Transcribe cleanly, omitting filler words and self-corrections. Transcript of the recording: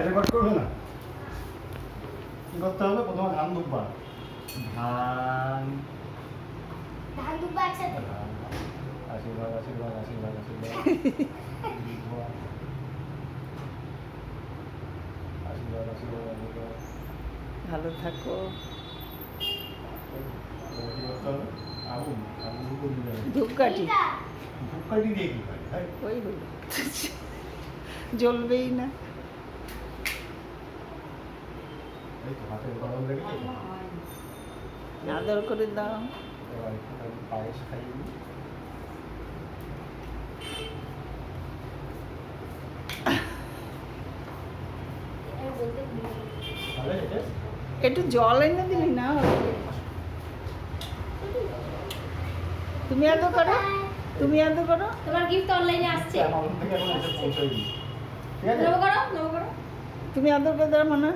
Record করবে না কি করতে হবে প্রথমে ধান দুব্বা ধান ধান দুব্বা একসাথে আশীর্বাদ আশীর্বাদ আশীর্বাদ আশীর্বাদ আশীর্বাদ আশীর্বাদ আশীর্বাদ ভালো থাকো। কি করতে হবে আগুন আগুন করে দিতে হবে ধূপকাঠি ধূপকাঠি দিয়ে কি হয় তাই ওই হলো জ্বলবেই না। এই তো হাতে গরম রেখে আদর করে দাও। এবার একটু পায়েস খাইয়ে দিই তাহলে এটা একটু জল এনে দিলি না তুমি এত করো তুমি এত করো। তোমার গিফট অনলাইনে আসছে আমার থেকে এখন এসে পৌঁছায়নি ঠিক আছে নবো করো তুমি আদর করে দাও না